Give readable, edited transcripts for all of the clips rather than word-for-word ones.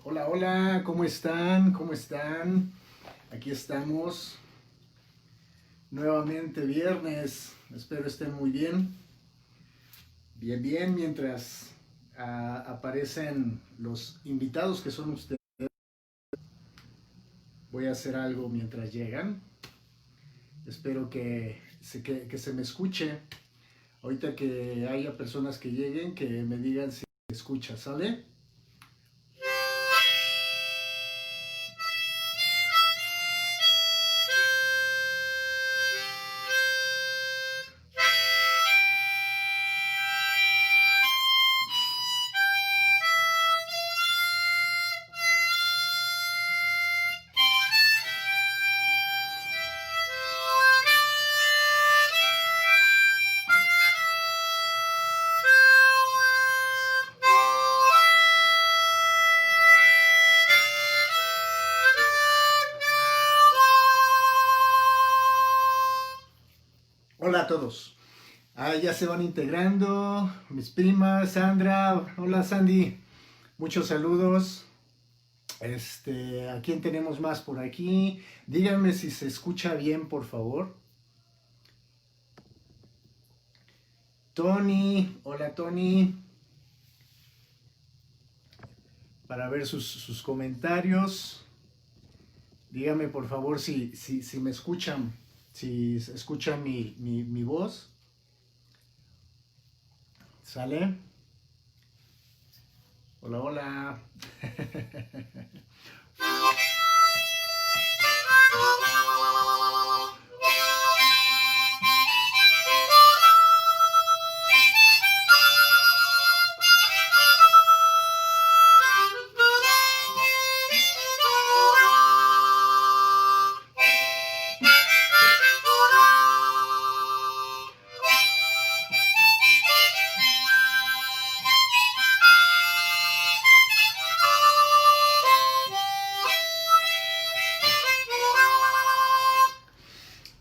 Hola, hola, ¿cómo están? ¿Cómo están? Aquí estamos nuevamente viernes. Espero estén muy bien. Bien, bien, mientras aparecen los invitados que son ustedes. Voy a hacer algo mientras llegan. Espero que se me escuche. Ahorita que haya personas que lleguen, que me digan si se escucha, ¿sale? Hola a todos. Ya se van integrando mis primas, Sandra. Hola Sandy. Muchos saludos. ¿A quién tenemos más por aquí? Díganme si se escucha bien, por favor. Tony, hola Tony, para ver sus comentarios. Díganme por favor si me escuchan, si se escucha mi voz. ¿Sale? Hola, hola.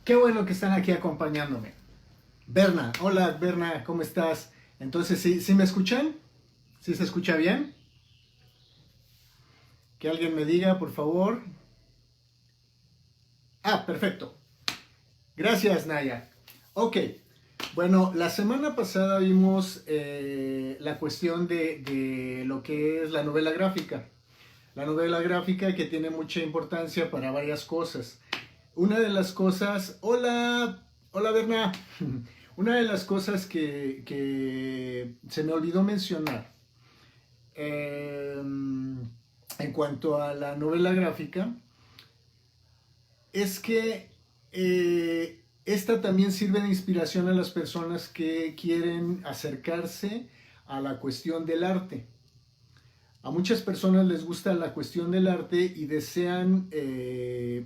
Qué bueno que están aquí acompañándome. Berna, hola Berna, ¿cómo estás? Entonces, ¿sí me escuchan? ¿Sí se escucha bien? Que alguien me diga, por favor. Perfecto. Gracias, Naya. Ok, bueno, la semana pasada vimos la cuestión de lo que es la novela gráfica. La novela gráfica que tiene mucha importancia para varias cosas. Una de las cosas, hola Berna, una de las cosas que se me olvidó mencionar en cuanto a la novela gráfica es que esta también sirve de inspiración a las personas que quieren acercarse a la cuestión del arte. A muchas personas les gusta la cuestión del arte y desean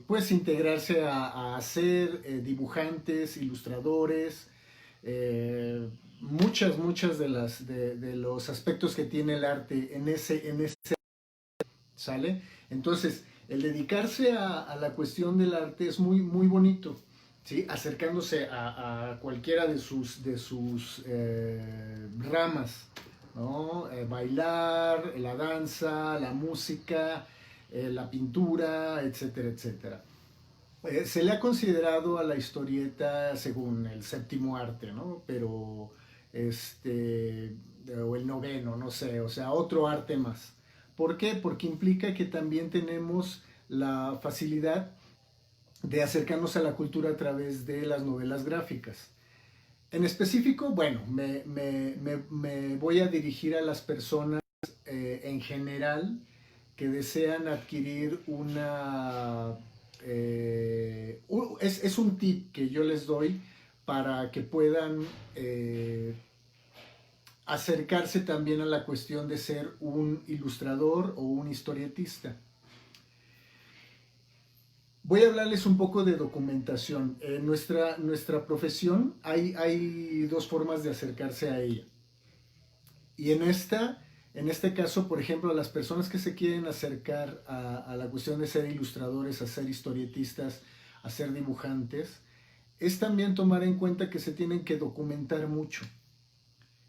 pues integrarse a ser dibujantes, ilustradores, muchas de los aspectos que tiene el arte en ese ¿sale? Entonces, el dedicarse a la cuestión del arte es muy bonito, ¿sí? Acercándose a cualquiera de sus ramas, ¿no? Bailar, la danza, la música, la pintura, etcétera, etcétera. Se le ha considerado a la historieta según el séptimo arte, ¿no? Pero, o el noveno, no sé, o sea, otro arte más. ¿Por qué? Porque implica que también tenemos la facilidad de acercarnos a la cultura a través de las novelas gráficas. En específico, bueno, me voy a dirigir a las personas en general que desean adquirir es un tip que yo les doy para que puedan acercarse también a la cuestión de ser un ilustrador o un historietista. Voy a hablarles un poco de documentación. En nuestra profesión hay dos formas de acercarse a ella. Y en este caso, por ejemplo, a las personas que se quieren acercar a la cuestión de ser ilustradores, a ser historietistas, a ser dibujantes, es también tomar en cuenta que se tienen que documentar mucho.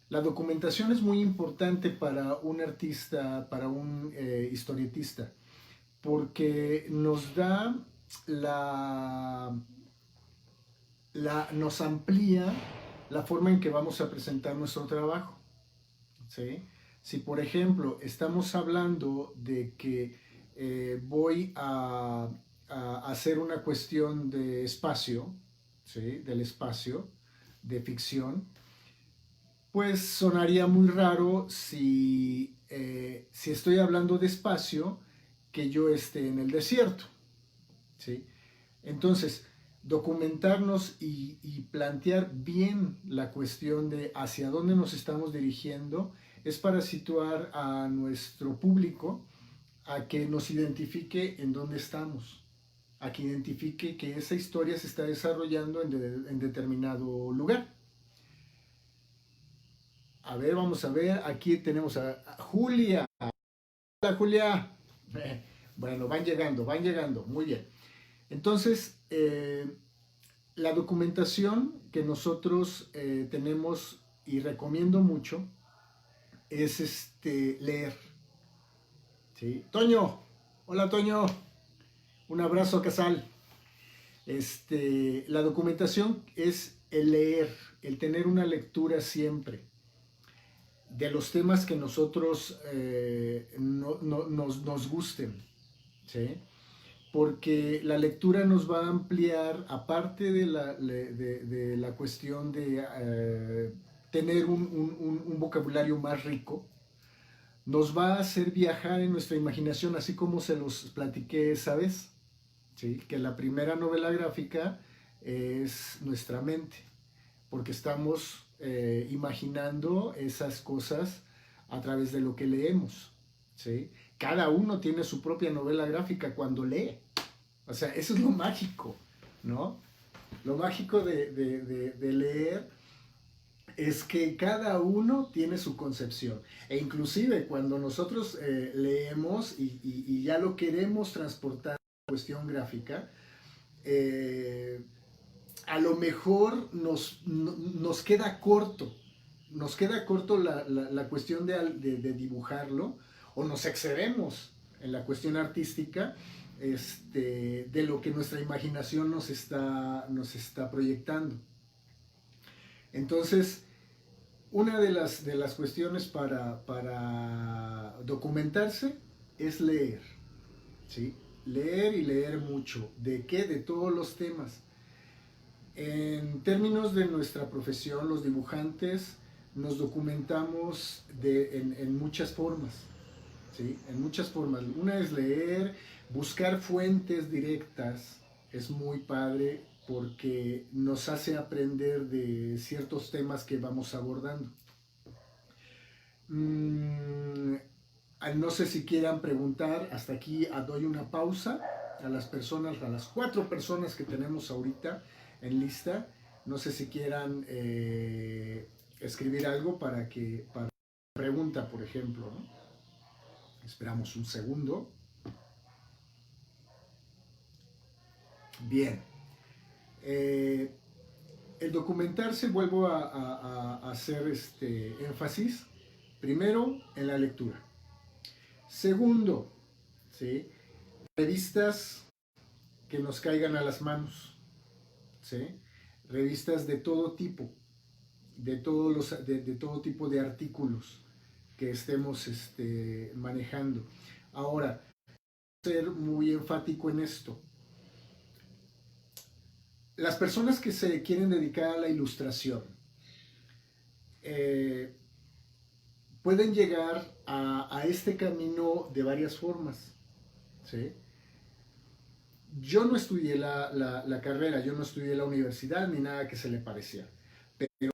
La documentación es muy importante para un artista, para un historietista, porque nos da nos amplía la forma en que vamos a presentar nuestro trabajo, ¿sí? Si por ejemplo estamos hablando de que voy a hacer una cuestión de espacio, ¿sí? Del espacio, de ficción, pues sonaría muy raro si estoy hablando de espacio que yo esté en el desierto, ¿sí? Entonces, documentarnos y plantear bien la cuestión de hacia dónde nos estamos dirigiendo es para situar a nuestro público a que nos identifique en dónde estamos, a que identifique que esa historia se está desarrollando en determinado lugar. A ver, vamos a ver, aquí tenemos a Julia. Hola Julia. Bueno, van llegando, muy bien. Entonces, la documentación que nosotros tenemos y recomiendo mucho es leer. ¿Sí? Toño, hola Toño, un abrazo Casal. La documentación es el leer, el tener una lectura siempre de los temas que nosotros nos gusten, ¿sí? Porque la lectura nos va a ampliar, aparte de la cuestión de tener un vocabulario más rico, nos va a hacer viajar en nuestra imaginación, así como se los platiqué esa vez, ¿sí? Que la primera novela gráfica es nuestra mente, porque estamos imaginando esas cosas a través de lo que leemos, ¿sí? Cada uno tiene su propia novela gráfica cuando lee. O sea, eso es lo mágico, ¿no? Lo mágico de leer es que cada uno tiene su concepción. E inclusive cuando nosotros leemos y ya lo queremos transportar a la cuestión gráfica, a lo mejor nos queda corto. Nos queda corto la cuestión de dibujarlo, o nos excedemos en la cuestión artística de lo que nuestra imaginación nos está proyectando. Entonces, una de las cuestiones para documentarse es leer, ¿sí? Leer y leer mucho. ¿De qué? De todos los temas. En términos de nuestra profesión, los dibujantes nos documentamos en muchas formas, ¿sí? En muchas formas. Una es leer, buscar fuentes directas, es muy padre porque nos hace aprender de ciertos temas que vamos abordando. No sé si quieran preguntar, hasta aquí doy una pausa a las personas, a las 4 personas que tenemos ahorita en lista. No sé si quieran escribir algo para pregunta, por ejemplo, ¿no? Esperamos un segundo. Bien. El documentarse, vuelvo a hacer énfasis, primero en la lectura. Segundo, ¿sí? Revistas que nos caigan a las manos, ¿sí? Revistas de todo tipo, de todo tipo de artículos que estemos manejando. Ahora, ser muy enfático en esto. Las personas que se quieren dedicar a la ilustración pueden llegar a este camino de varias formas, ¿sí? Yo no estudié la carrera, yo no estudié la universidad ni nada que se le parecía, pero de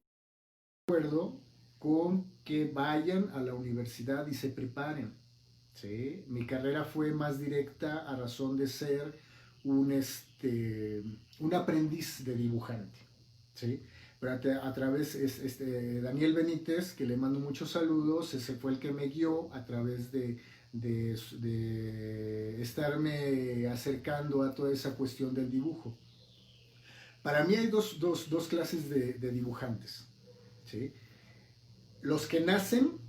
acuerdo con que vayan a la universidad y se preparen, ¿sí? Mi carrera fue más directa a razón de ser un aprendiz de dibujante, ¿sí? Pero a través, Daniel Benítez, que le mando muchos saludos, ese fue el que me guió a través de estarme acercando a toda esa cuestión del dibujo. Para mí hay dos clases de dibujantes, ¿sí? Los que nacen,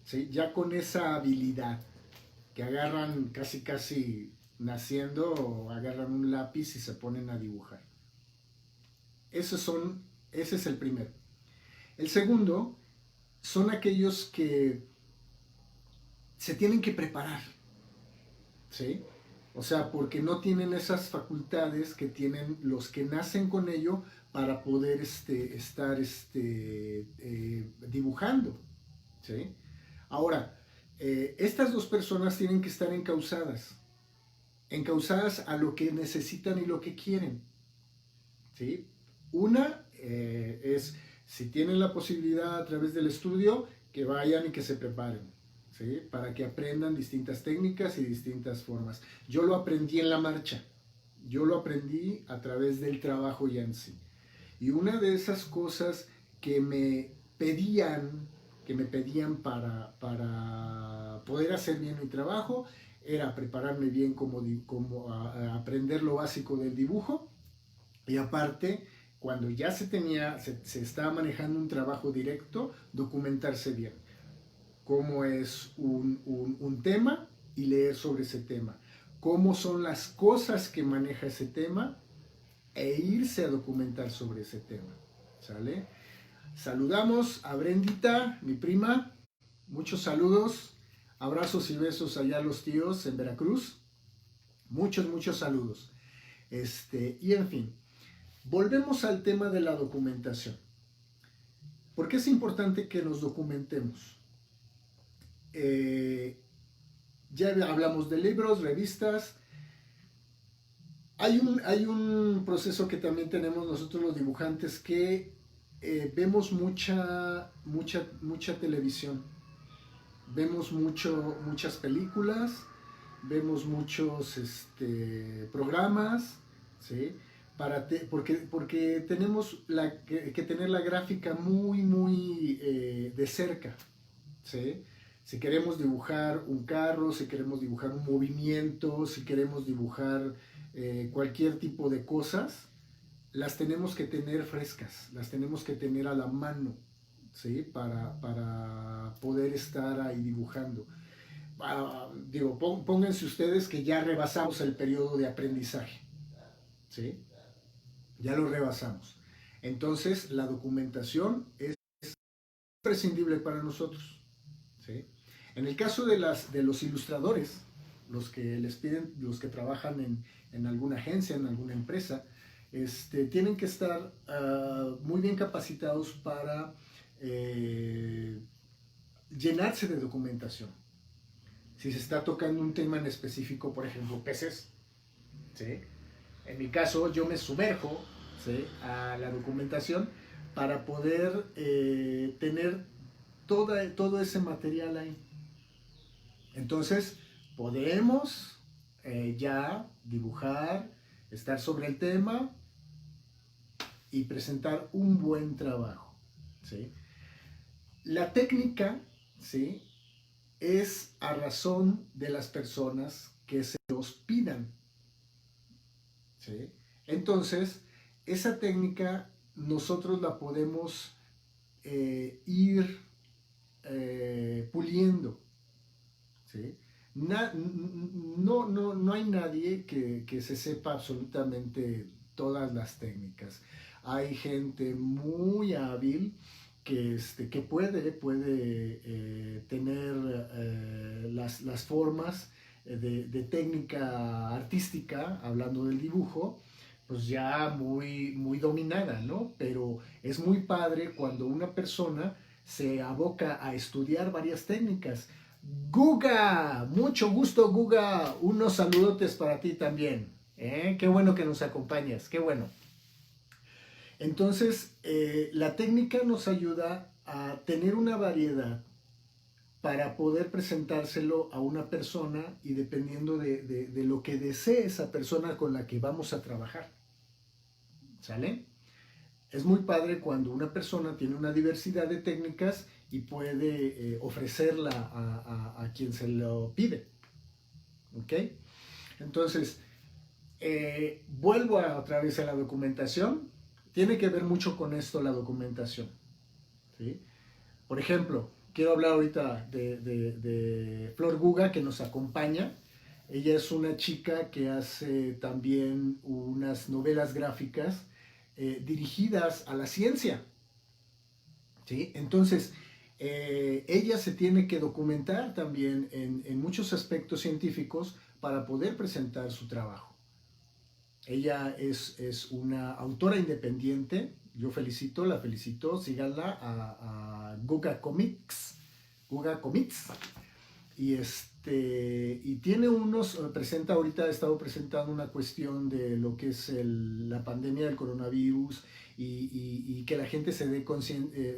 ¿sí? Ya con esa habilidad, que agarran casi naciendo, o agarran un lápiz y se ponen a dibujar. Ese es el primero. El segundo son aquellos que se tienen que preparar, ¿sí? O sea, porque no tienen esas facultades que tienen los que nacen con ello para poder estar dibujando, ¿sí? Ahora, estas dos personas tienen que estar encausadas a lo que necesitan y lo que quieren, ¿sí? Una es, si tienen la posibilidad a través del estudio, que vayan y que se preparen, ¿sí? Para que aprendan distintas técnicas y distintas formas. Yo lo aprendí en la marcha, yo lo aprendí a través del trabajo ya en sí. Y una de esas cosas que me pedían, para poder hacer bien mi trabajo, era prepararme bien como a aprender lo básico del dibujo, y aparte, cuando ya se estaba manejando un trabajo directo, documentarse bien cómo es un tema y leer sobre ese tema, cómo son las cosas que maneja ese tema e irse a documentar sobre ese tema, ¿sale? Saludamos a Brendita, mi prima, muchos saludos, abrazos y besos allá a los tíos en Veracruz, muchos saludos. Y en fin, volvemos al tema de la documentación. ¿Por qué es importante que nos documentemos? Ya hablamos de libros, revistas. Hay un proceso que también tenemos nosotros los dibujantes, que vemos mucha televisión, vemos muchas películas, vemos muchos programas, ¿sí? Porque tenemos que tener la gráfica muy de cerca, ¿sí? Si queremos dibujar un carro, si queremos dibujar un movimiento, si queremos dibujar cualquier tipo de cosas, las tenemos que tener frescas, las tenemos que tener a la mano, ¿sí? Para poder estar ahí dibujando. Pónganse ustedes que ya rebasamos el periodo de aprendizaje, ¿sí? Ya lo rebasamos. Entonces, la documentación es imprescindible para nosotros, ¿sí? En el caso de los ilustradores, los que trabajan en alguna agencia, en alguna empresa, tienen que estar muy bien capacitados para llenarse de documentación. Si se está tocando un tema en específico, por ejemplo, peces, ¿sí? En mi caso, yo me sumerjo, ¿sí?, a la documentación para poder tener todo ese material ahí. Entonces, podemos ya dibujar, estar sobre el tema y presentar un buen trabajo, ¿sí? La técnica, ¿sí?, es a razón de las personas que se los pidan, ¿sí? Entonces, esa técnica nosotros la podemos ir puliendo, ¿sí? No hay nadie que se sepa absolutamente todas las técnicas. Hay gente muy hábil que puede tener las formas de técnica artística, hablando del dibujo, pues ya muy dominada, ¿no? Pero es muy padre cuando una persona se aboca a estudiar varias técnicas. Guga, mucho gusto, Guga, unos saludotes para ti también, ¿eh? Qué bueno que nos acompañas, qué bueno. Entonces, la técnica nos ayuda a tener una variedad para poder presentárselo a una persona, y dependiendo de lo que desee esa persona con la que vamos a trabajar, ¿sale? Es muy padre cuando una persona tiene una diversidad de técnicas y puede ofrecerla a quien se lo pide, ¿ok? Entonces, vuelvo otra vez a la documentación. Tiene que ver mucho con esto la documentación, ¿sí? Por ejemplo, quiero hablar ahorita de Flor Guga, que nos acompaña. Ella es una chica que hace también unas novelas gráficas dirigidas a la ciencia. ¿Sí? Entonces, ella se tiene que documentar también en muchos aspectos científicos para poder presentar su trabajo. Ella es una autora independiente. Yo la felicito, síganla a Guga Comics, Guga Comics. Y tiene presenta ahorita, ha estado presentando una cuestión de lo que es la pandemia del coronavirus y que la gente se dé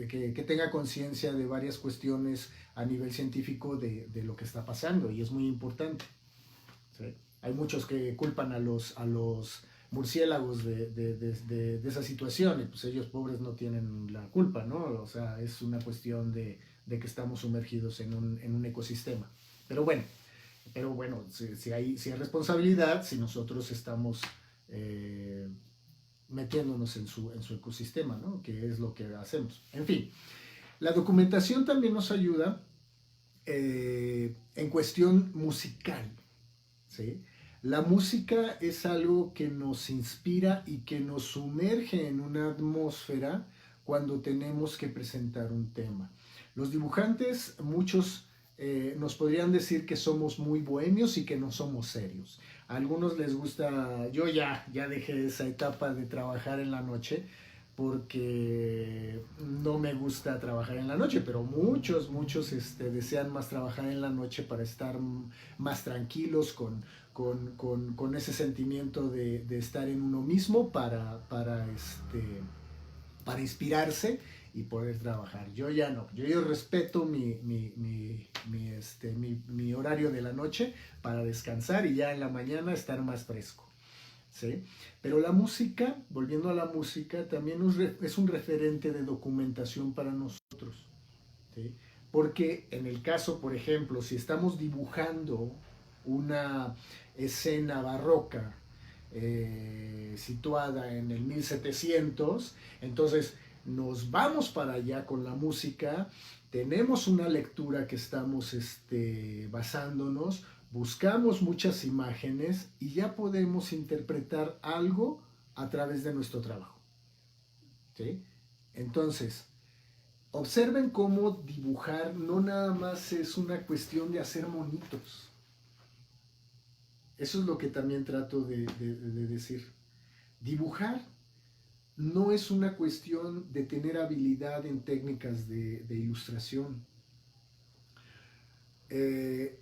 que tenga conciencia de varias cuestiones a nivel científico de lo que está pasando, y es muy importante. ¿Sí? Hay muchos que culpan a los murciélagos de esa situación, y pues ellos pobres no tienen la culpa, ¿no? O sea, es una cuestión de que estamos sumergidos en un ecosistema. Pero bueno, si hay responsabilidad, si nosotros estamos metiéndonos en su ecosistema, ¿no? Que es lo que hacemos. En fin, la documentación también nos ayuda en cuestión musical, ¿sí? La música es algo que nos inspira y que nos sumerge en una atmósfera cuando tenemos que presentar un tema. Los dibujantes, muchos nos podrían decir que somos muy bohemios y que no somos serios. A algunos les gusta, yo ya dejé esa etapa de trabajar en la noche porque no me gusta trabajar en la noche, pero muchos desean más trabajar en la noche para estar más tranquilos con ese sentimiento de estar en uno mismo para inspirarse y poder trabajar. Yo ya no, yo respeto mi horario de la noche para descansar y ya en la mañana estar más fresco. ¿Sí? Pero la música, volviendo a la música, también es un referente de documentación para nosotros. ¿Sí? Porque en el caso, por ejemplo, si estamos dibujando una escena barroca situada en el 1700, entonces nos vamos para allá con la música, tenemos una lectura que estamos basándonos, buscamos muchas imágenes y ya podemos interpretar algo a través de nuestro trabajo. ¿Sí? Entonces, observen cómo dibujar no nada más es una cuestión de hacer monitos. Eso es lo que también trato de decir. Dibujar no es una cuestión de tener habilidad en técnicas de ilustración.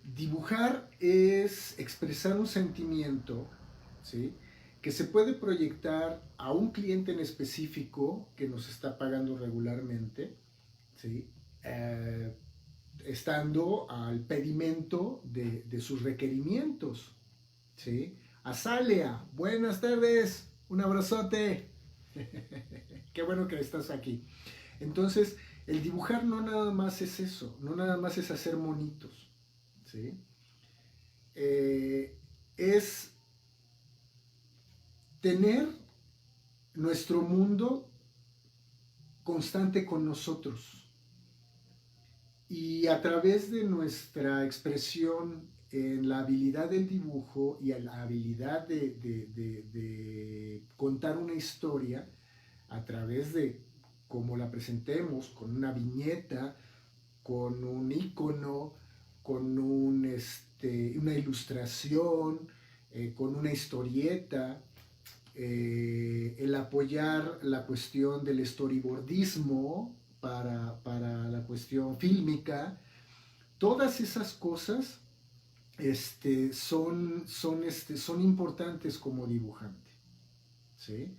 Dibujar es expresar un sentimiento, ¿sí? Que se puede proyectar a un cliente en específico que nos está pagando regularmente, ¿sí? Estando al pedimento de sus requerimientos. ¿Sí? Azalea, buenas tardes, un abrazote. Qué bueno que estás aquí. Entonces, el dibujar no nada más es eso, no nada más es hacer monitos, ¿sí? Es tener nuestro mundo constante con nosotros y a través de nuestra expresión en la habilidad del dibujo y en la habilidad de contar una historia a través de cómo la presentemos, con una viñeta, con un icono, con una ilustración, con una historieta, el apoyar la cuestión del storyboardismo para la cuestión fílmica, todas esas cosas son importantes como dibujante, ¿sí?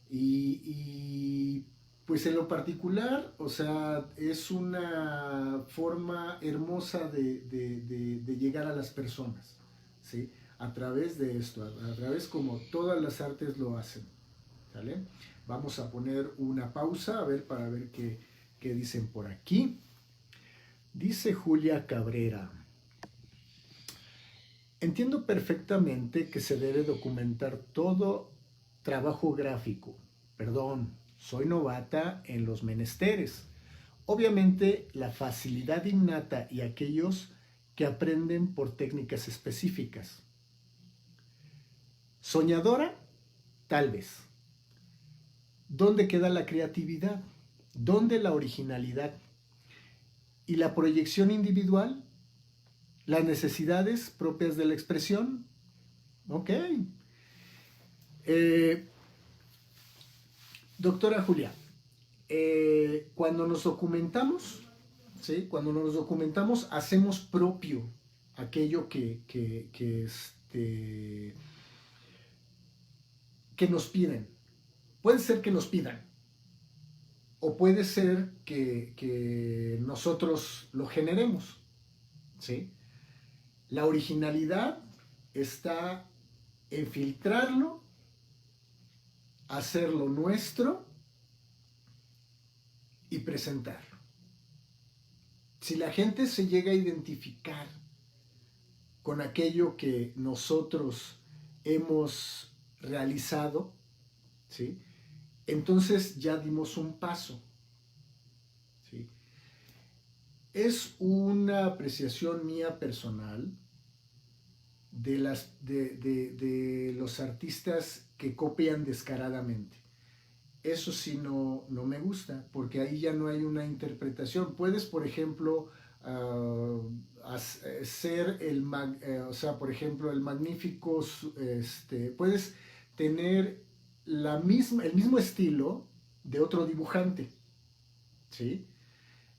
Y pues en lo particular, o sea, es una forma hermosa de llegar a las personas, ¿sí? A través de esto, a través como todas las artes lo hacen, ¿vale? Vamos a poner una pausa, para ver qué dicen por aquí. Dice Julia Cabrera: entiendo perfectamente que se debe documentar todo trabajo gráfico. Perdón, soy novata en los menesteres. obviamente la facilidad innata y aquellos que aprenden por técnicas específicas. Soñadora, tal vez. ¿Dónde queda la creatividad? ¿Dónde la originalidad? ¿Y la proyección individual? ¿Las necesidades propias de la expresión? Ok. Doctora Julia, cuando nos documentamos, ¿sí? Cuando nos documentamos, hacemos propio aquello que nos piden. Puede ser que nos pidan, o puede ser que nosotros lo generemos, ¿sí? La originalidad está en filtrarlo, hacerlo nuestro y presentarlo. Si la gente se llega a identificar con aquello que nosotros hemos realizado, ¿sí? Entonces ya dimos un paso, ¿sí? Es una apreciación mía personal de los artistas que copian descaradamente. Eso sí no me gusta, porque ahí ya no hay una interpretación. Puedes, por ejemplo, ser por ejemplo, el magnífico, puedes tener el mismo estilo de otro dibujante, ¿sí?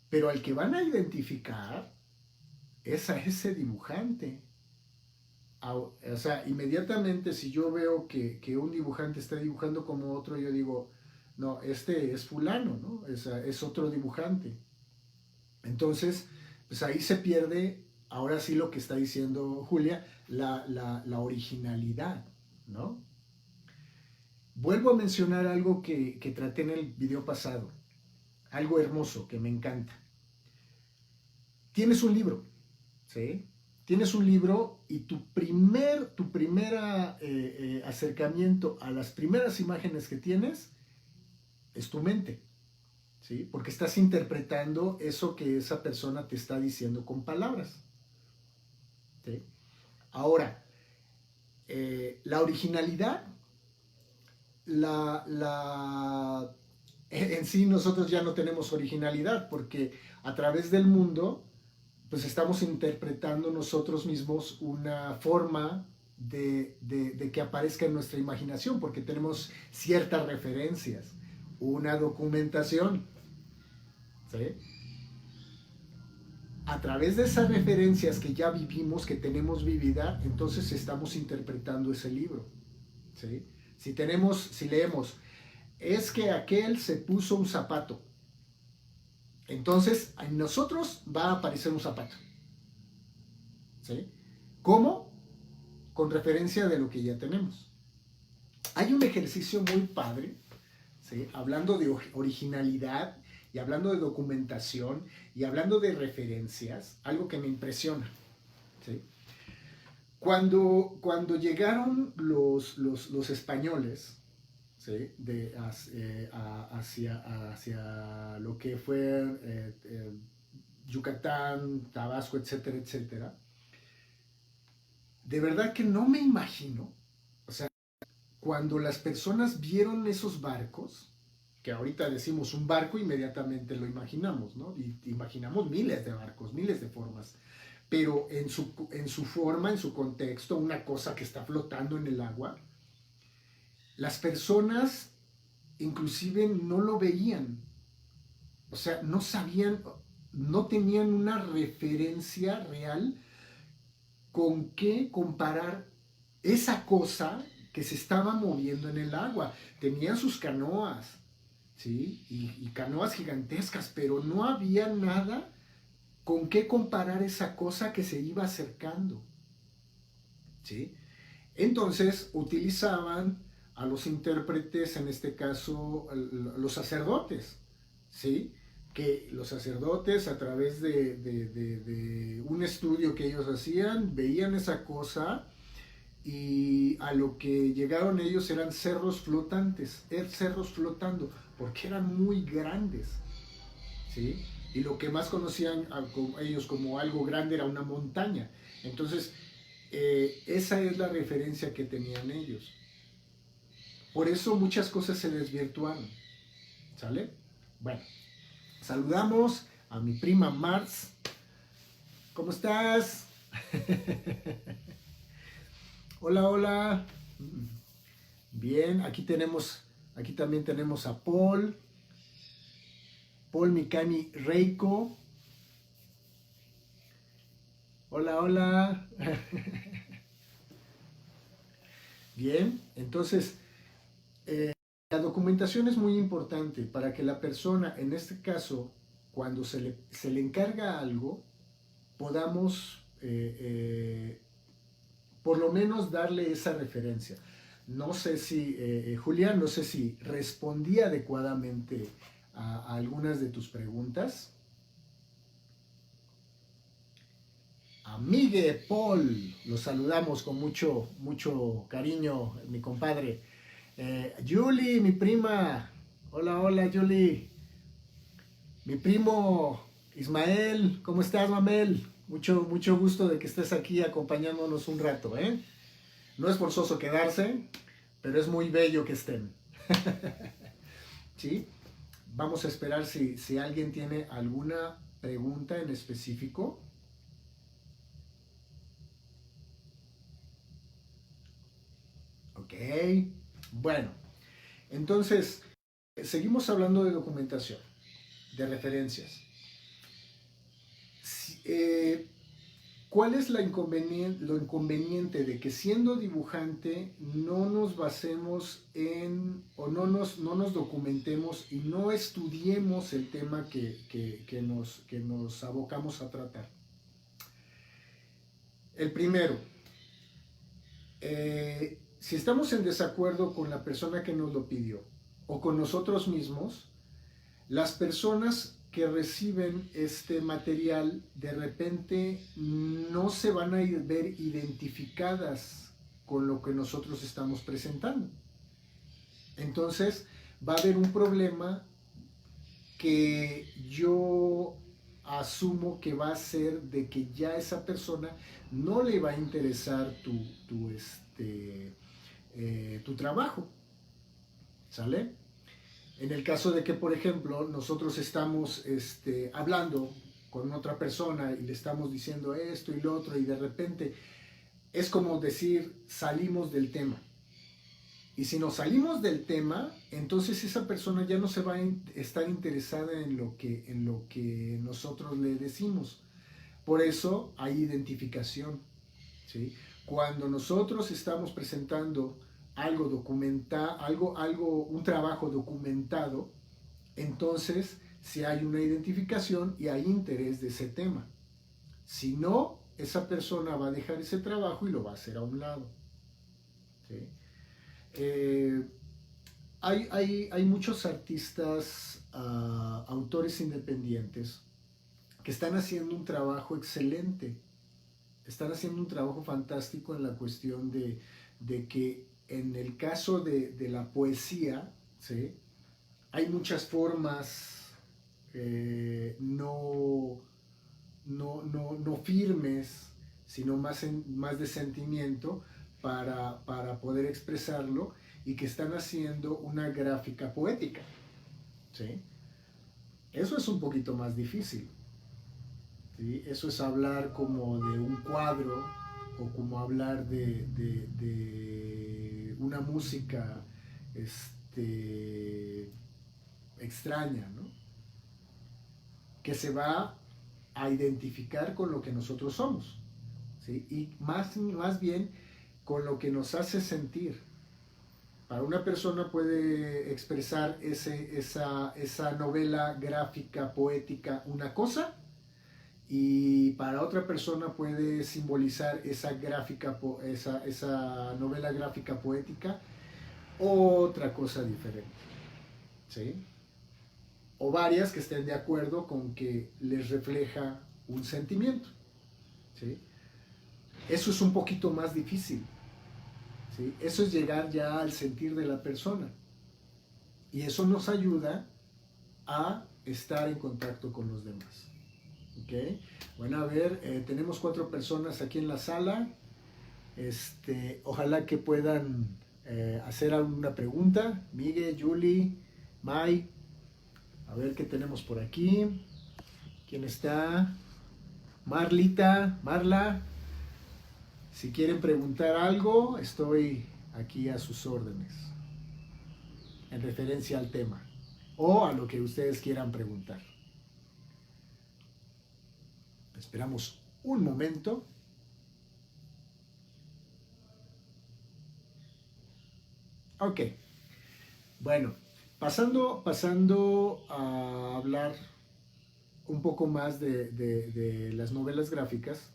Pero al que van a identificar es a ese dibujante. O sea, inmediatamente si yo veo que un dibujante está dibujando como otro, yo digo, no, este es fulano, ¿no? Es otro dibujante. Entonces, pues ahí se pierde, ahora sí lo que está diciendo Julia, la originalidad, ¿no? Vuelvo a mencionar algo que traté en el video pasado, algo hermoso que me encanta. Tienes un libro, ¿sí? Tienes un libro y tu primer acercamiento a las primeras imágenes que tienes es tu mente, ¿sí? Porque estás interpretando eso que esa persona te está diciendo con palabras, ¿sí? Ahora, la originalidad, en sí nosotros ya no tenemos originalidad porque a través del mundo pues estamos interpretando nosotros mismos una forma de que aparezca en nuestra imaginación, porque tenemos ciertas referencias, una documentación, ¿sí? A través de esas referencias que ya vivimos, que tenemos vivida, entonces estamos interpretando ese libro, ¿sí? Si leemos, es que aquel se puso un zapato, entonces en nosotros va a aparecer un zapato, ¿sí? ¿Cómo? Con referencia de lo que ya tenemos. Hay un ejercicio muy padre, ¿sí? Hablando de originalidad y hablando de documentación y hablando de referencias, algo que me impresiona, ¿sí? Cuando llegaron los españoles, ¿sí? Hacia lo que fue Yucatán, Tabasco, etcétera, etcétera, de verdad que no me imagino, o sea, cuando las personas vieron esos barcos, que ahorita decimos un barco, inmediatamente lo imaginamos, ¿no? Y imaginamos miles de barcos, miles de formas, pero en su forma, en su contexto, una cosa que está flotando en el agua, las personas inclusive no lo veían, o sea, no sabían, no tenían una referencia real con qué comparar esa cosa que se estaba moviendo en el agua. Tenían sus canoas, ¿sí? Y canoas gigantescas, pero no había nada con qué comparar esa cosa que se iba acercando, ¿sí? Entonces utilizaban a los intérpretes, en este caso los sacerdotes, ¿sí? Que los sacerdotes a través de un estudio que ellos hacían, veían esa cosa y a lo que llegaron ellos eran cerros flotantes, cerros flotando, porque eran muy grandes, ¿sí? y lo que más conocían ellos como algo grande era una montaña. Entonces, esa es la referencia que tenían ellos. Por eso muchas cosas se desvirtuaron. ¿Sale? Bueno, saludamos a mi prima Mars. ¿Cómo estás? Hola, hola. Bien, aquí también tenemos a Paul Mikami Reiko. Hola, hola. Bien, entonces, la documentación es muy importante para que la persona, en este caso, cuando se le encarga algo, podamos por lo menos darle esa referencia. No sé si, Julián, no sé si respondí adecuadamente a algunas de tus preguntas. Amigue Paul, lo saludamos con mucho, mucho cariño, mi compadre. Julie, mi prima. Hola, hola, Julie. Mi primo Ismael, ¿cómo estás, Mamel? Mucho, mucho gusto de que estés aquí acompañándonos un rato, ¿eh? No es forzoso quedarse, pero es muy bello que estén. ¿Sí? Vamos a esperar si alguien tiene alguna pregunta en específico. Ok. Bueno, entonces, seguimos hablando de documentación, de referencias. ¿Cuál es lo inconveniente de que siendo dibujante no nos basemos o no nos documentemos y no estudiemos el tema que nos abocamos a tratar? El primero, si estamos en desacuerdo con la persona que nos lo pidió o con nosotros mismos, las personas que reciben este material de repente no se van a ver identificadas con lo que nosotros estamos presentando. Entonces va a haber un problema que yo asumo que va a ser de que ya esa persona no le va a interesar tu trabajo. ¿Sale? En el caso de que, por ejemplo, nosotros estamos hablando con otra persona y le estamos diciendo esto y lo otro y de repente es como decir salimos del tema. Y si nos salimos del tema, entonces esa persona ya no se va a estar interesada en lo que nosotros le decimos. Por eso hay identificación, ¿sí? Cuando nosotros estamos presentando algo documentado, un trabajo documentado, entonces si hay una identificación y hay interés de ese tema. Si no, esa persona va a dejar ese trabajo y lo va a hacer a un lado. ¿Sí? Hay muchos artistas, autores independientes, que están haciendo un trabajo excelente, están haciendo un trabajo fantástico en la cuestión de que en el caso de la poesía, ¿sí? Hay muchas formas no firmes, sino más de sentimiento para poder expresarlo y que están haciendo una gráfica poética. ¿Sí? Eso es un poquito más difícil. ¿Sí? Eso es hablar como de un cuadro o como hablar de una música extraña, ¿no? Que se va a identificar con lo que nosotros somos, ¿sí? Y más bien con lo que nos hace sentir. Para una persona puede expresar esa novela gráfica, poética, una cosa, y para otra persona puede simbolizar esa novela gráfica poética otra cosa diferente. ¿Sí? O varias que estén de acuerdo con que les refleja un sentimiento. ¿Sí? Eso es un poquito más difícil. ¿Sí? Eso es llegar ya al sentir de la persona. Y eso nos ayuda a estar en contacto con los demás. ¿Ok? Bueno, a ver, tenemos 4 personas aquí en la sala. Ojalá que puedan hacer alguna pregunta. Miguel, Julie, Mai. A ver qué tenemos por aquí. ¿Quién está? Marlita, Marla. Si quieren preguntar algo, estoy aquí a sus órdenes. En referencia al tema. O a lo que ustedes quieran preguntar. Esperamos un momento. Ok. Bueno, pasando a hablar un poco más de las novelas gráficas.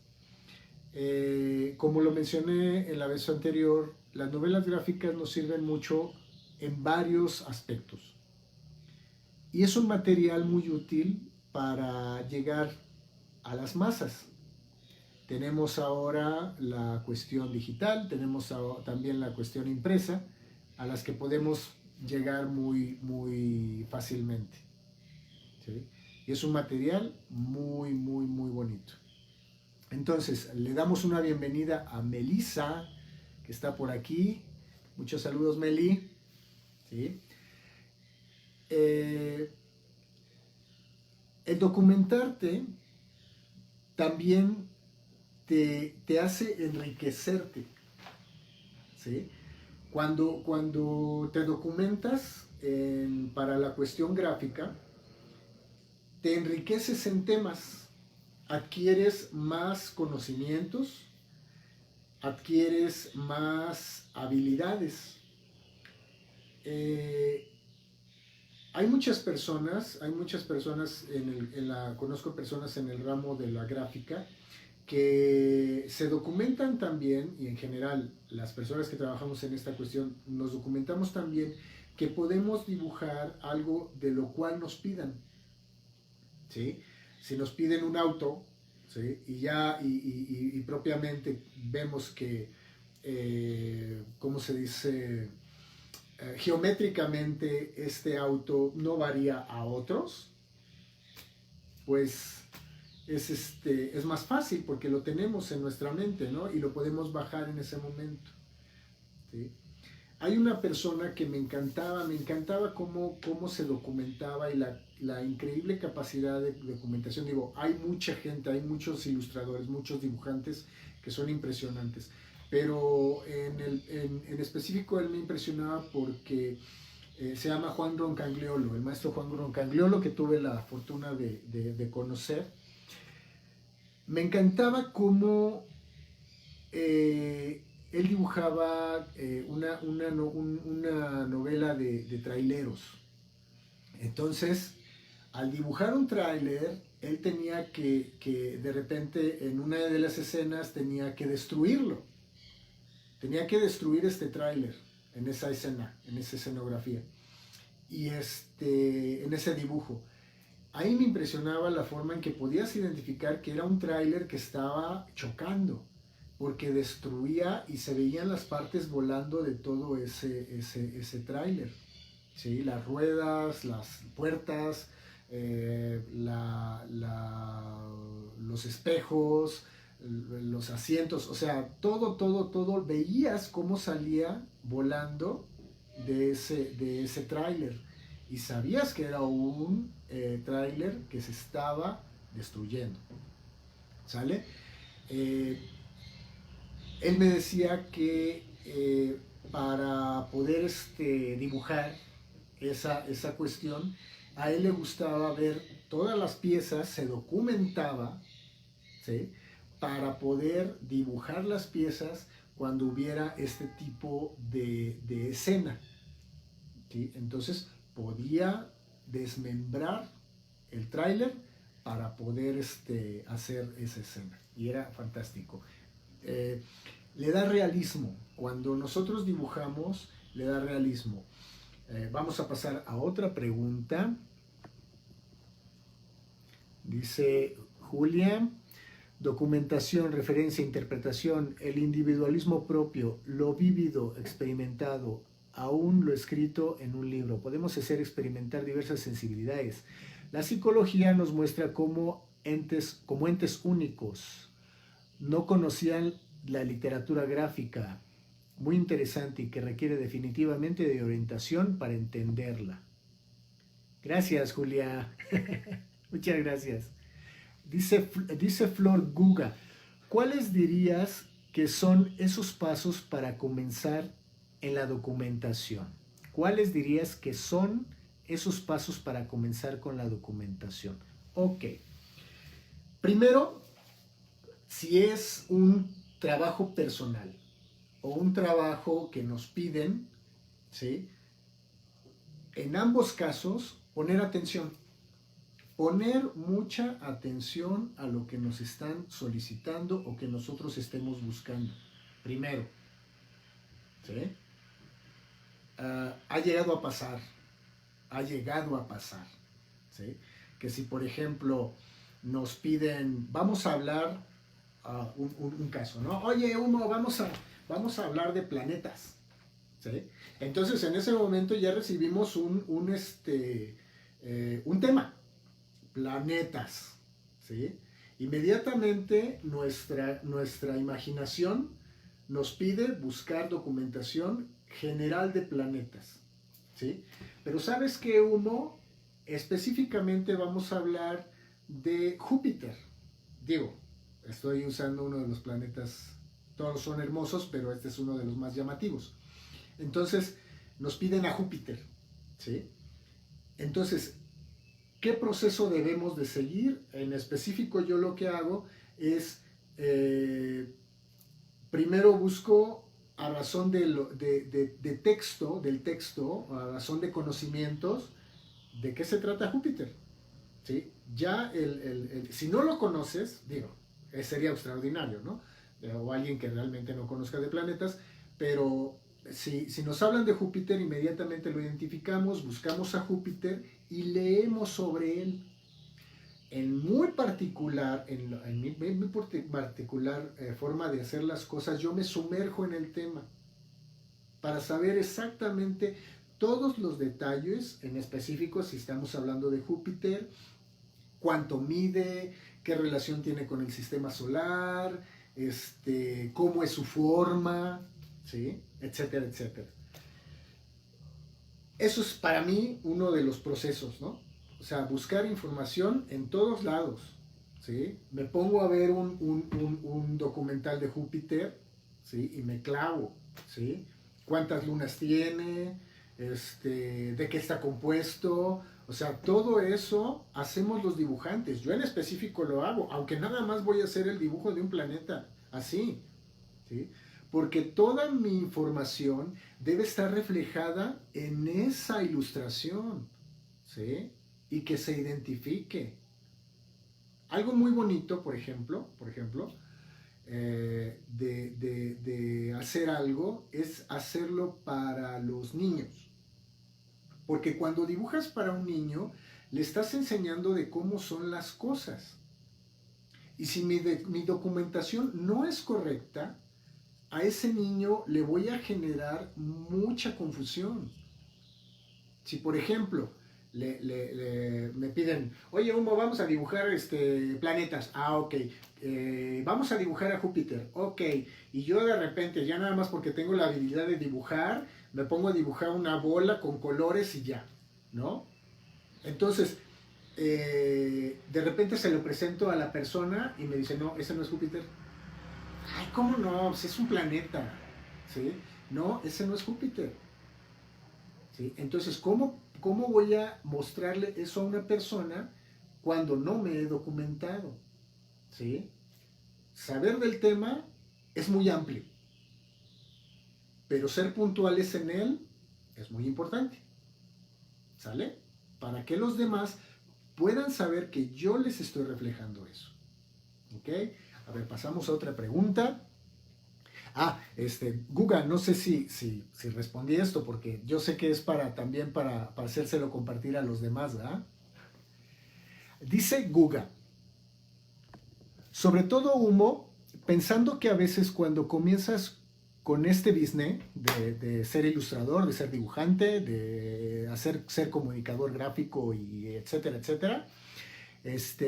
Como lo mencioné en la vez anterior, las novelas gráficas nos sirven mucho en varios aspectos. Y es un material muy útil para llegar a las masas. Tenemos ahora la cuestión digital, tenemos también la cuestión impresa, a las que podemos llegar muy fácilmente. ¿Sí? Y es un material muy bonito. Entonces, le damos una bienvenida a Melissa, que está por aquí. Muchos saludos, Meli. ¿Sí? El documentarte también te hace enriquecerte. ¿Sí? Cuando te documentas para la cuestión gráfica, te enriqueces en temas, adquieres más conocimientos, adquieres más habilidades. Hay muchas personas conozco personas en el ramo de la gráfica que se documentan también, y en general las personas que trabajamos en esta cuestión nos documentamos también, que podemos dibujar algo de lo cual nos pidan. ¿Sí? Si nos piden un auto, ¿sí? y propiamente vemos que, ¿cómo se dice? Geométricamente este auto no varía a otros, pues es más fácil porque lo tenemos en nuestra mente, ¿no? Y lo podemos bajar en ese momento. ¿Sí? Hay una persona que me encantaba cómo se documentaba y la increíble capacidad de documentación. Digo, hay mucha gente, hay muchos ilustradores, muchos dibujantes que son impresionantes, pero en específico él me impresionaba porque se llama Juan Roncagliolo, el maestro Juan Roncagliolo, que tuve la fortuna de conocer. Me encantaba cómo él dibujaba una novela de traileros. Entonces, al dibujar un tráiler, él tenía que de repente en una de las escenas tenía que destruirlo. Tenía que destruir este tráiler en esa escena, en esa escenografía y en ese dibujo. Ahí me impresionaba la forma en que podías identificar que era un tráiler que estaba chocando, porque destruía y se veían las partes volando de todo ese tráiler. ¿Sí? Las ruedas, las puertas, los espejos, los asientos, o sea, todo, veías cómo salía volando de ese tráiler y sabías que era un tráiler que se estaba destruyendo. ¿Sale? Él me decía que para poder dibujar esa cuestión, a él le gustaba ver todas las piezas, se documentaba, ¿sí? Para poder dibujar las piezas cuando hubiera este tipo de escena. ¿Sí? Entonces podía desmembrar el tráiler para poder hacer esa escena. Y era fantástico. Le da realismo. Cuando nosotros dibujamos, le da realismo. Vamos a pasar a otra pregunta. Dice Julia, documentación, referencia, interpretación, el individualismo propio, lo vívido, experimentado, aún lo escrito en un libro. Podemos hacer experimentar diversas sensibilidades. La psicología nos muestra como entes únicos. No conocían la literatura gráfica, muy interesante y que requiere definitivamente de orientación para entenderla. Gracias, Julia. Muchas gracias. Dice Flor Guga, ¿cuáles dirías que son esos pasos para comenzar en la documentación? ¿Cuáles dirías que son esos pasos para comenzar con la documentación? Ok. Primero, si es un trabajo personal o un trabajo que nos piden, ¿sí? En ambos casos, poner atención. Poner mucha atención a lo que nos están solicitando o que nosotros estemos buscando. Primero, ¿sí? Ha llegado a pasar, ¿sí? Que si por ejemplo nos piden, vamos a hablar, un caso, ¿no? Oye, Humo, vamos a hablar de planetas, ¿sí? Entonces en ese momento ya recibimos un tema, planetas, ¿sí? Inmediatamente nuestra imaginación nos pide buscar documentación general de planetas, ¿sí? Pero ¿sabes qué, Humo? Específicamente vamos a hablar de Júpiter. Digo, estoy usando uno de los planetas, todos son hermosos, pero este es uno de los más llamativos. Entonces, nos piden a Júpiter, ¿sí? Entonces, ¿qué proceso debemos de seguir? En específico, yo lo que hago es, primero busco a razón del texto, a razón de conocimientos, de qué se trata Júpiter, ¿sí? Ya si no lo conoces, digo, sería extraordinario, ¿no? O alguien que realmente no conozca de planetas, pero si nos hablan de Júpiter, inmediatamente lo identificamos, buscamos a Júpiter y leemos sobre él. En mi particular forma de hacer las cosas, yo me sumerjo en el tema para saber exactamente todos los detalles, en específico si estamos hablando de Júpiter, cuánto mide, qué relación tiene con el sistema solar, cómo es su forma, ¿sí? Etcétera, etcétera. Eso es para mí uno de los procesos, ¿no? O sea, buscar información en todos lados, ¿sí? Me pongo a ver un documental de Júpiter, ¿sí? Y me clavo, ¿sí? ¿Cuántas lunas tiene? ¿De qué está compuesto? O sea, todo eso hacemos los dibujantes. Yo en específico lo hago, aunque nada más voy a hacer el dibujo de un planeta, así, ¿sí? Porque toda mi información debe estar reflejada en esa ilustración, ¿sí? Y que se identifique. Algo muy bonito, por ejemplo, de hacer algo es hacerlo para los niños. Porque cuando dibujas para un niño, le estás enseñando de cómo son las cosas. Y si mi documentación no es correcta, a ese niño le voy a generar mucha confusión. Si por ejemplo me piden, oye Humo, vamos a dibujar planetas, ok, vamos a dibujar a Júpiter, ok, y yo de repente, ya nada más porque tengo la habilidad de dibujar, me pongo a dibujar una bola con colores y ya, ¿no? Entonces, de repente se lo presento a la persona y me dice, no, ese no es Júpiter. Ay, ¿cómo no? Pues es un planeta, ¿sí? No, ese no es Júpiter, ¿sí? Entonces, ¿cómo voy a mostrarle eso a una persona cuando no me he documentado? ¿Sí? Saber del tema es muy amplio, pero ser puntuales en él es muy importante, ¿sale? Para que los demás puedan saber que yo les estoy reflejando eso, ¿ok? A ver, pasamos a otra pregunta. Guga, no sé si respondí esto, porque yo sé que es también para hacérselo compartir a los demás, ¿verdad? Dice Guga, sobre todo Humo, pensando que a veces cuando comienzas con este business de ser ilustrador, de ser dibujante, de ser comunicador gráfico y etcétera, etcétera,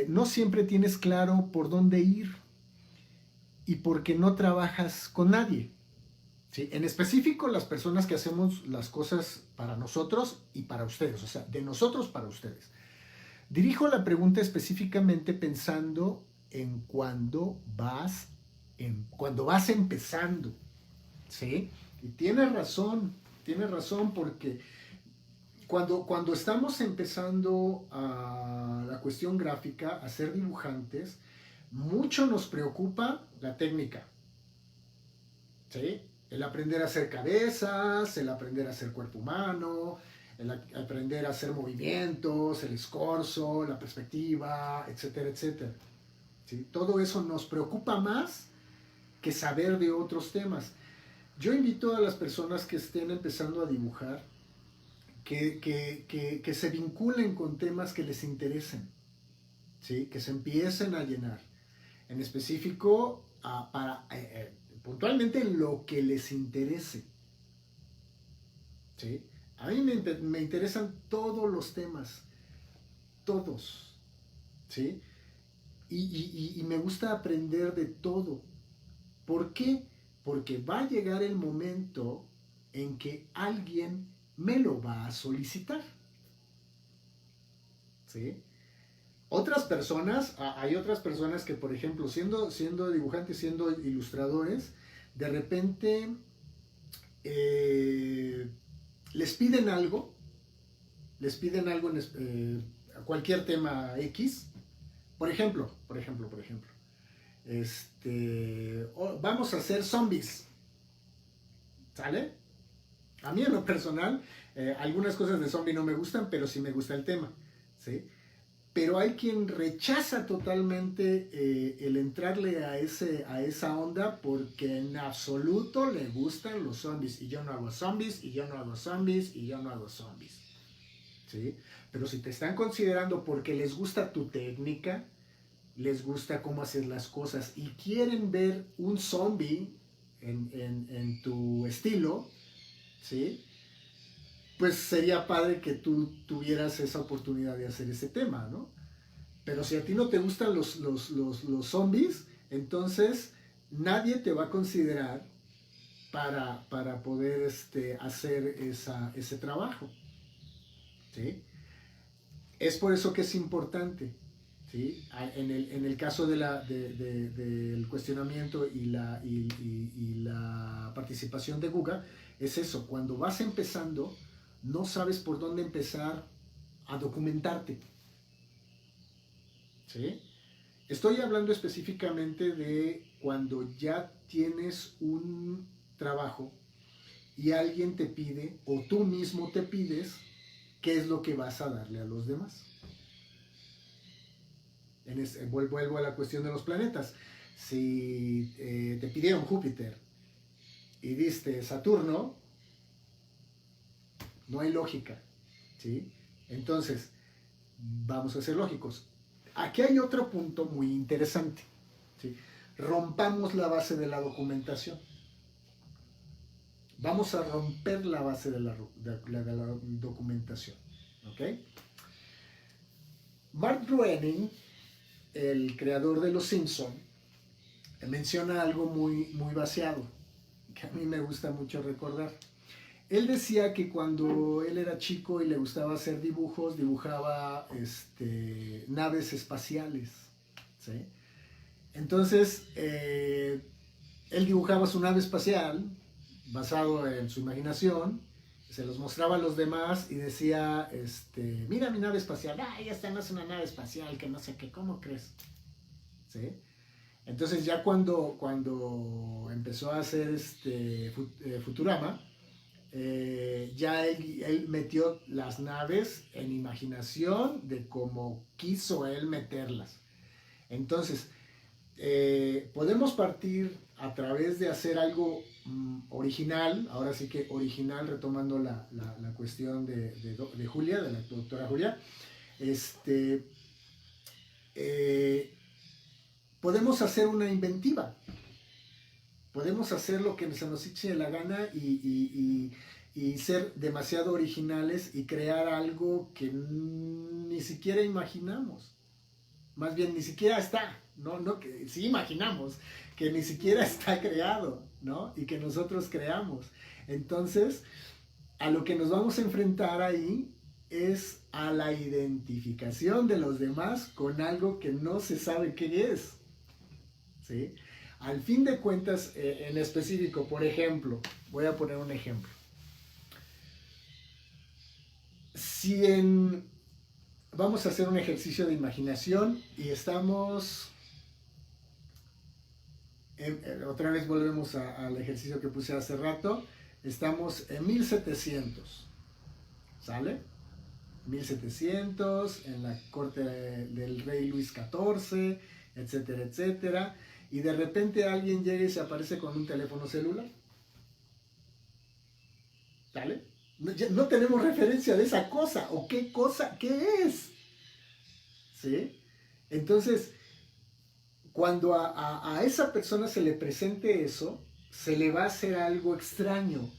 no siempre tienes claro por dónde ir y porque no trabajas con nadie. ¿Sí? En específico, las personas que hacemos las cosas para nosotros y para ustedes, o sea, de nosotros para ustedes. Dirijo la pregunta específicamente pensando en cuando vas empezando, ¿sí? Y tienes razón porque cuando estamos empezando a la cuestión gráfica, a ser dibujantes, mucho nos preocupa la técnica, ¿sí? El aprender a hacer cabezas, el aprender a hacer cuerpo humano, el aprender a hacer movimientos, el escorzo, la perspectiva, etcétera, etcétera. ¿Sí? Todo eso nos preocupa más que saber de otros temas. Yo invito a las personas que estén empezando a dibujar que se vinculen con temas que les interesen, ¿sí? Que se empiecen a llenar. En específico, puntualmente lo que les interese. ¿Sí? A mí me interesan todos los temas, todos. ¿Sí? Y me gusta aprender de todo. ¿Por qué? Porque va a llegar el momento en que alguien me lo va a solicitar. ¿Sí? Hay otras personas que, por ejemplo, siendo dibujantes, siendo ilustradores, de repente les piden algo en cualquier tema X, por ejemplo, vamos a hacer zombies, ¿sale? A mí en lo personal, algunas cosas de zombie no me gustan, pero sí me gusta el tema, ¿sí? Pero hay quien rechaza totalmente el entrarle a esa onda porque en absoluto le gustan los zombies. Y yo no hago zombies, y yo no hago zombies, y yo no hago zombies. ¿Sí? Pero si te están considerando porque les gusta tu técnica, les gusta cómo hacer las cosas y quieren ver un zombie en tu estilo, ¿sí? Pues sería padre que tú tuvieras esa oportunidad de hacer ese tema, ¿no? Pero si a ti no te gustan los zombies, entonces nadie te va a considerar para poder hacer ese trabajo, ¿sí? Es por eso que es importante, ¿sí? En el caso del cuestionamiento y la participación de Guga, es eso, cuando vas empezando, no sabes por dónde empezar a documentarte, ¿sí? Estoy hablando específicamente de cuando ya tienes un trabajo y alguien te pide, o tú mismo te pides, qué es lo que vas a darle a los demás. Vuelvo a la cuestión de los planetas. Si te pidieron Júpiter y diste Saturno, no hay lógica, ¿sí? Entonces, vamos a ser lógicos. Aquí hay otro punto muy interesante, ¿sí? Rompamos la base de la documentación. Vamos a romper la base de la documentación, ¿ok? Mark Groening, el creador de Los Simpson, menciona algo muy, muy vaciado, que a mí me gusta mucho recordar. Él decía que cuando él era chico y le gustaba hacer dibujos, dibujaba naves espaciales, ¿sí? Entonces, él dibujaba su nave espacial basado en su imaginación, se los mostraba a los demás y decía, mira mi nave espacial, ay, esta no es una nave espacial, que no sé qué, ¿cómo crees? ¿Sí? Entonces ya cuando empezó a hacer Futurama, ya él metió las naves en imaginación de cómo quiso él meterlas. Entonces, podemos partir a través de hacer algo original, ahora sí que original, retomando la cuestión de Julia, de la doctora Julia, podemos hacer una inventiva. Podemos hacer lo que se nos eche la gana y ser demasiado originales y crear algo que ni siquiera imaginamos. Más bien, ni siquiera está, ¿no? No que sí imaginamos, que ni siquiera está creado, ¿no? Y que nosotros creamos. Entonces, a lo que nos vamos a enfrentar ahí es a la identificación de los demás con algo que no se sabe qué es, ¿sí? Al fin de cuentas, en específico, por ejemplo, voy a poner un ejemplo. Si vamos a hacer un ejercicio de imaginación y estamos, otra vez volvemos al ejercicio que puse hace rato, estamos en 1700, ¿sale? 1700, en la corte del rey Luis XIV, etcétera, etcétera, y de repente alguien llega y se aparece con un teléfono celular, ¿sale? No tenemos referencia de esa cosa, o qué cosa, qué es, ¿sí? Entonces, cuando a esa persona se le presente eso, se le va a hacer algo extraño,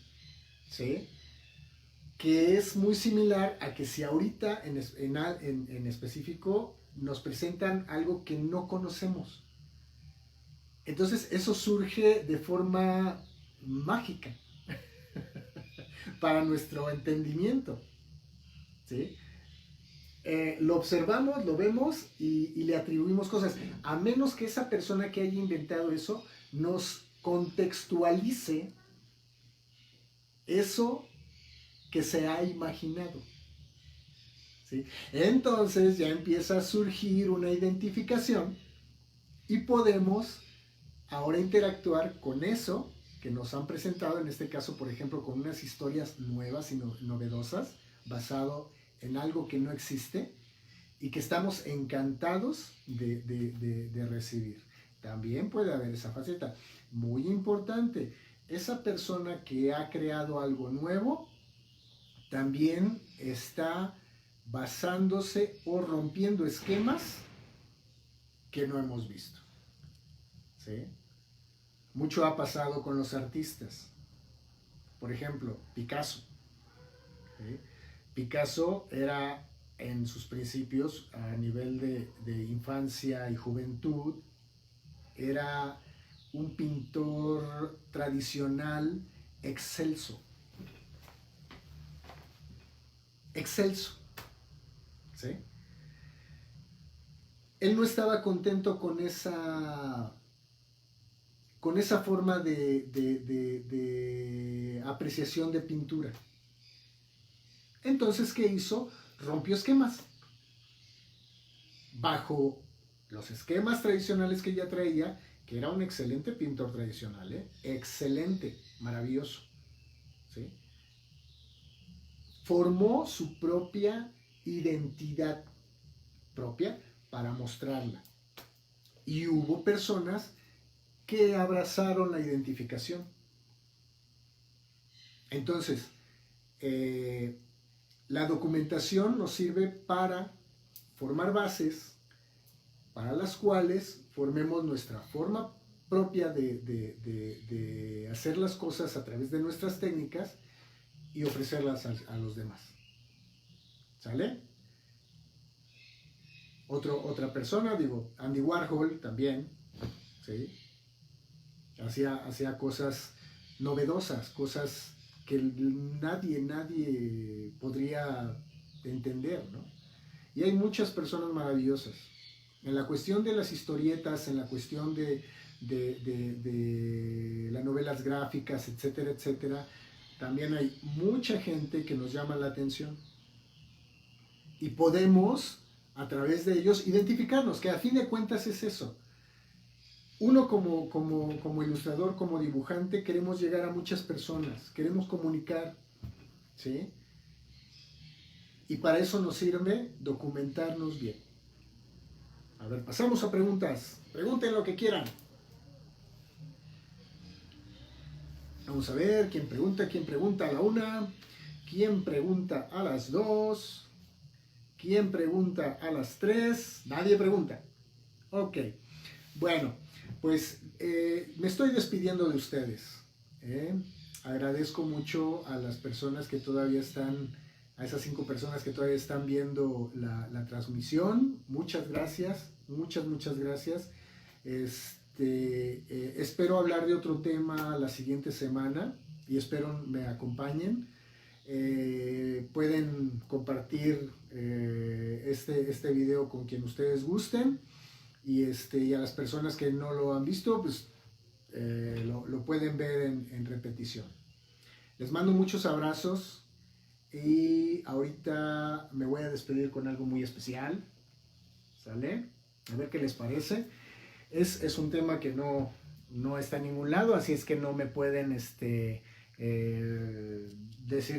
¿sí? Que es muy similar a que si ahorita en específico nos presentan algo que no conocemos. Entonces eso surge de forma mágica para nuestro entendimiento, ¿sí? Lo observamos, lo vemos y le atribuimos cosas, a menos que esa persona que haya inventado eso nos contextualice eso que se ha imaginado, ¿sí? Entonces ya empieza a surgir una identificación y podemos ahora interactuar con eso que nos han presentado, en este caso, por ejemplo, con unas historias nuevas y novedosas, basado en algo que no existe y que estamos encantados de recibir. También puede haber esa faceta. Muy importante, esa persona que ha creado algo nuevo también está basándose o rompiendo esquemas que no hemos visto, ¿sí? Mucho ha pasado con los artistas. Por ejemplo, Picasso, ¿sí? Picasso era en sus principios, a nivel de infancia y juventud, era un pintor tradicional excelso. Excelso, ¿sí? Él no estaba contento con esa forma de apreciación de pintura. Entonces, ¿qué hizo? Rompió esquemas. Bajo los esquemas tradicionales que ya traía, que era un excelente pintor tradicional, ¿eh? Excelente, maravilloso, ¿sí? Formó su propia identidad propia para mostrarla. Y hubo personas que abrazaron la identificación. Entonces, la documentación nos sirve para formar bases para las cuales formemos nuestra forma propia de hacer las cosas a través de nuestras técnicas y ofrecerlas a los demás. ¿Sale? Otra persona, digo, Andy Warhol también, ¿sí? Hacía cosas novedosas, cosas que nadie podría entender, ¿no? Y hay muchas personas maravillosas. En la cuestión de las historietas, en la cuestión de las novelas gráficas, etcétera, etcétera, también hay mucha gente que nos llama la atención. Y podemos, a través de ellos, identificarnos, que a fin de cuentas es eso. Uno como ilustrador, como dibujante, queremos llegar a muchas personas, queremos comunicar, ¿sí? Y para eso nos sirve documentarnos bien. A ver, pasamos a preguntas. Pregunten lo que quieran. Vamos a ver, ¿quién pregunta a la 1? ¿Quién pregunta a las 2? ¿Quién pregunta a las 3? Nadie pregunta. Ok, bueno, Pues me estoy despidiendo de ustedes. ¿eh? Agradezco mucho a las personas que todavía están, a esas 5 personas que todavía están viendo la transmisión. Muchas gracias, muchas gracias. Espero hablar de otro tema la siguiente semana y espero me acompañen. Pueden compartir este video con quien ustedes gusten y a las personas que no lo han visto, pues lo pueden ver en repetición. Les mando muchos abrazos y ahorita me voy a despedir con algo muy especial. ¿Sale? A ver qué les parece. Es un tema que no está en ningún lado, así es que no me pueden decir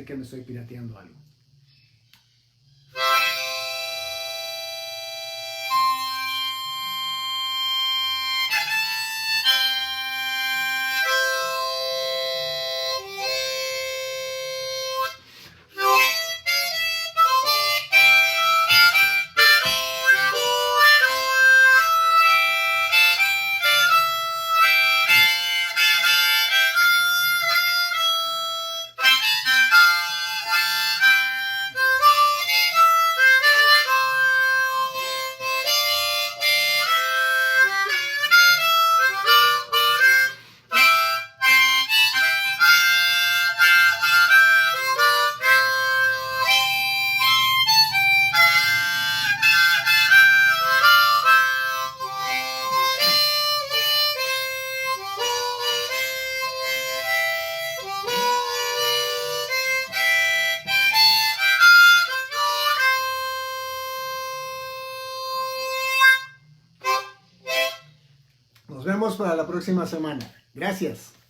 que me estoy pirateando algo. Nos vemos para la próxima semana. Gracias.